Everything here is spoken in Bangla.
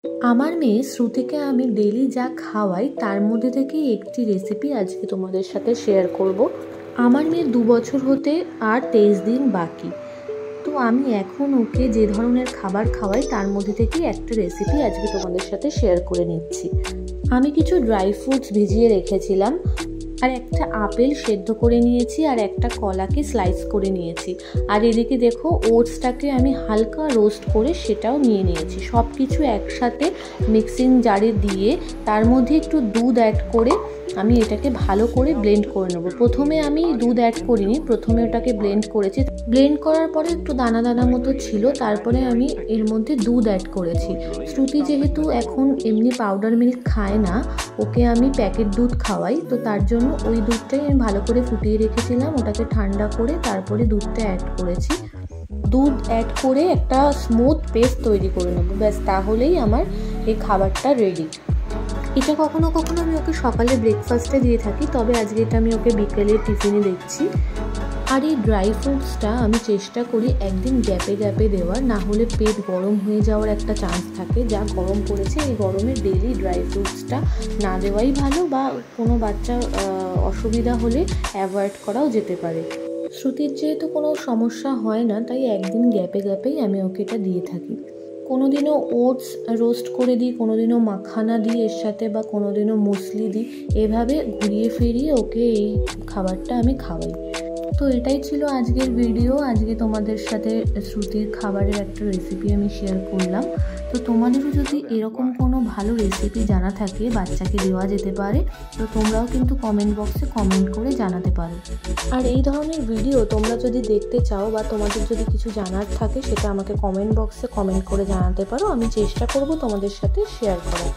আমার মেয়ে শ্রুতিকে আমি ডেইলি যা খাওয়াই তার মধ্যে থেকেই একটি রেসিপি আজকে তোমাদের সাথে শেয়ার করব। আমার মেয়ের 2 বছর হতে আর 23 দিন বাকি। তো আমি এখন ওকে যে ধরনের খাবার খাওয়াই তার মধ্যে থেকেই একটা রেসিপি আজকে তোমাদের সাথে শেয়ার করে নিচ্ছি। আমি কিছু ড্রাই ফ্রুটস ভিজিয়ে রেখেছিলাম, আর একটা আপেল সেদ্ধ করে নিয়েছি, আর একটা কলাকে স্লাইস করে নিয়েছি, আর এদিকে দেখো ওটসটাকে আমি হালকা রোস্ট করে সেটাও নিয়ে নিয়েছি। সব কিছু একসাথে মিক্সিং জারে দিয়ে তার মধ্যে একটু দুধ অ্যাড করে আমি এটাকে ভালো করে ব্লেন্ড করে নেব। প্রথমে আমি দুধ অ্যাড করিনি, প্রথমে ওটাকে ব্লেন্ড করেছি। ব্লেন্ড করার পরে একটু দানা দানা মতো ছিল, তারপরে আমি এর মধ্যে দুধ অ্যাড করেছি। শ্রুতি যেহেতু এখন এমনি পাউডার মিল্ক খায় না, ওকে আমি প্যাকেট দুধ খাওয়াই, তো তার জন্য ওই দুধটাই আমি ভালো করে ফুটিয়ে রেখেছিলাম। ওটাকে ঠান্ডা করে তারপরে দুধটা অ্যাড করেছি। দুধ অ্যাড করে একটা স্মুথ পেস্ট তৈরি করে নেবো, ব্যাস তাহলেই আমার এই খাবারটা রেডি। এটা কখনো কখনো আমি ওকে সকালে ব্রেকফাস্টে দিয়ে থাকি, তবে আজকে এটা আমি ওকে বিকেলে টিফিনে দিচ্ছি। আর এই ড্রাই ফ্রুটসটা আমি চেষ্টা করি একদিন গ্যাপে গ্যাপে দেওয়ার, না হলে পেট গরম হয়ে যাওয়ার একটা চান্স থাকে। যা গরম পড়েছে এই গরমে ডেইলি ড্রাই ফ্রুটসটা না দেওয়াই ভালো, বা কোনো বাচ্চার অসুবিধা হলে অ্যাভয়েড করাও যেতে পারে। শ্রুতির যেহেতু কোনো সমস্যা হয় না, তাই একদিন গ্যাপে গ্যাপেই আমি ওকে এটা দিয়ে থাকি। কোনো দিনও ওটস রোস্ট করে দিই, কোনো দিনও মাখানা দিই এর সাথে, বা কোনো দিনও মুসলি দিই। এভাবে ঘুরিয়ে ফিরিয়ে ওকে এই খাবারটা আমি খাওয়াই। তো এটাই ছিল আজকের ভিডিও। আজকে তোমাদের সাথে শ্রুতির খাবারের একটা রেসিপি আমি শেয়ার করলাম। তো তোমাদেরও যদি এরকম কোনো ভালো রেসিপি জানা থাকে বাচ্চাকে দেওয়া যেতে পারে, তো তোমরাও কিন্তু কমেন্ট বক্সে কমেন্ট করে জানাতে পারো। আর এই ধরনের ভিডিও তোমরা যদি দেখতে চাও বা তোমাদের যদি কিছু জানার থাকে, সেটা আমাকে কমেন্ট বক্সে কমেন্ট করে জানাতে পারো। আমি চেষ্টা করব তোমাদের সাথে শেয়ার করার।